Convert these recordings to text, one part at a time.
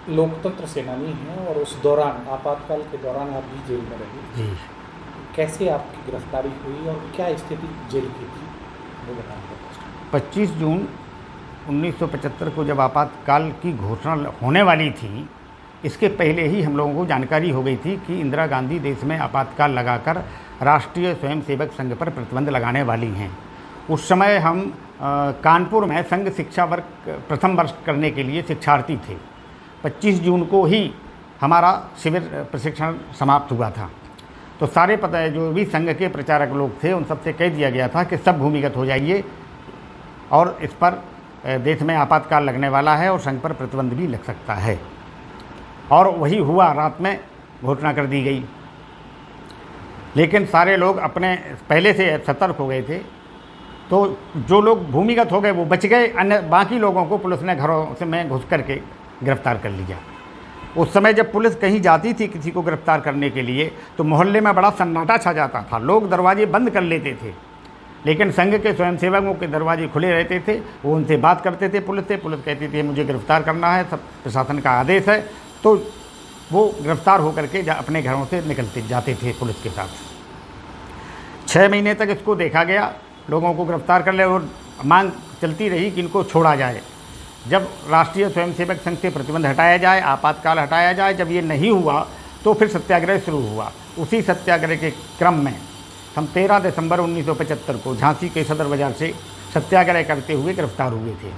लोकतंत्र सेनानी हैं और उस दौरान आपातकाल के दौरान आप भी जेल में रहे। जी। कैसे आपकी गिरफ्तारी हुई और क्या स्थिति जेल की थी, वो बताएंगे? 25 जून 1975 को जब आपातकाल की घोषणा होने वाली थी, इसके पहले ही हम लोगों को जानकारी हो गई थी कि इंदिरा गांधी देश में आपातकाल लगाकर राष्ट्रीय स्वयंसेवक संघ पर प्रतिबंध लगाने वाली हैं। उस समय हम कानपुर में संघ शिक्षा वर्ग प्रथम वर्ष करने के लिए शिक्षार्थी थे। 25 जून को ही हमारा शिविर प्रशिक्षण समाप्त हुआ था। तो सारे पता जो भी संघ के प्रचारक लोग थे उन सबसे कह दिया गया था कि सब भूमिगत हो जाइए और इस पर देश में आपातकाल लगने वाला है और संघ पर प्रतिबंध भी लग सकता है। और वही हुआ, रात में घोषणा कर दी गई। लेकिन सारे लोग अपने पहले से सतर्क हो गए थे, तो जो लोग भूमिगत हो गए वो बच गए, अन्य बाकी लोगों को पुलिस ने घरों से में घुस करके गिरफ्तार कर लिया। उस समय जब पुलिस कहीं जाती थी किसी को गिरफ्तार करने के लिए तो मोहल्ले में बड़ा सन्नाटा छा जाता था, लोग दरवाजे बंद कर लेते थे। लेकिन संघ के स्वयंसेवकों के दरवाजे खुले रहते थे, वो उनसे बात करते थे पुलिस से। पुलिस कहती थी मुझे गिरफ्तार करना है, सब प्रशासन का आदेश है, तो वो गिरफ्तार होकर के अपने घरों से निकलते जाते थे पुलिस के साथ। 6 महीने तक इसको देखा गया, लोगों को गिरफ्तार कर ले और मांग चलती रही कि इनको छोड़ा जाए। जब राष्ट्रीय स्वयंसेवक संघ से प्रतिबंध हटाया जाए, आपातकाल हटाया जाए, जब ये नहीं हुआ तो फिर सत्याग्रह शुरू हुआ। उसी सत्याग्रह के क्रम में हम 13 दिसंबर 1975 को झांसी के सदर बाज़ार से सत्याग्रह करते हुए गिरफ्तार हुए थे।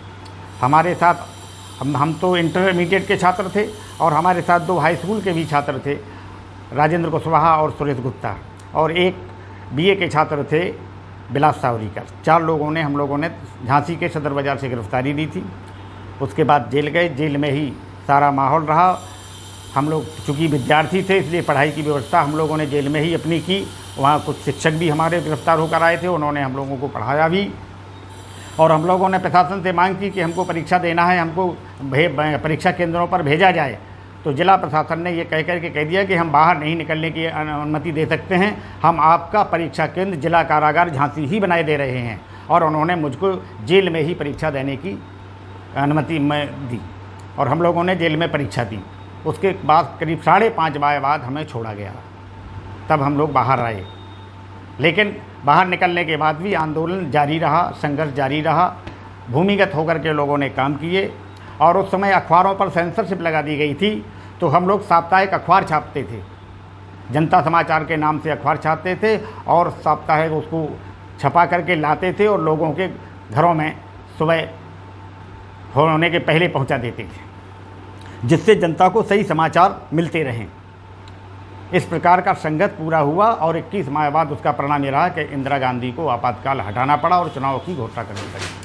हमारे साथ हम तो इंटरमीडिएट के छात्र थे और हमारे साथ 2 हाई स्कूल के भी छात्र थे, राजेंद्र कुशवाहा और सुरेश गुप्ता, और एक बीए के छात्र थे बिलास सावरीकर। 4 लोगों ने हम लोगों ने झांसी के सदर बाज़ार से गिरफ्तारी दी थी। उसके बाद जेल गए, जेल में ही सारा माहौल रहा। हम लोग चूँकि विद्यार्थी थे इसलिए पढ़ाई की व्यवस्था हम लोगों ने जेल में ही अपनी की। वहाँ कुछ शिक्षक भी हमारे गिरफ्तार होकर आए थे, उन्होंने हम लोगों को पढ़ाया भी। और हम लोगों ने प्रशासन से मांग की कि हमको परीक्षा देना है, हमको परीक्षा केंद्रों पर भेजा जाए। तो जिला प्रशासन ने ये कह के दिया कि हम बाहर नहीं निकलने की अनुमति दे सकते हैं, हम आपका परीक्षा केंद्र जिला कारागार झांसी ही बनाए दे रहे हैं। और उन्होंने मुझको जेल में ही परीक्षा देने की अनुमति दी और हम लोगों ने जेल में परीक्षा दी। उसके बाद करीब 5:30 बजे बाद हमें छोड़ा गया, तब हम लोग बाहर आए। लेकिन बाहर निकलने के बाद भी आंदोलन जारी रहा, संघर्ष जारी रहा। भूमिगत होकर के लोगों ने काम किए और उस समय अखबारों पर सेंसरशिप लगा दी गई थी, तो हम लोग साप्ताहिक अखबार छापते थे, जनता समाचार के नाम से अखबार छापते थे और साप्ताहिक उसको छपा करके लाते थे और लोगों के घरों में सुबह होने के पहले पहुंचा देते थे, जिससे जनता को सही समाचार मिलते रहें। इस प्रकार का संघर्ष पूरा हुआ और 21 माह बाद उसका परिणाम ये रहा कि इंदिरा गांधी को आपातकाल हटाना पड़ा और चुनाव की घोषणा करनी पड़ी।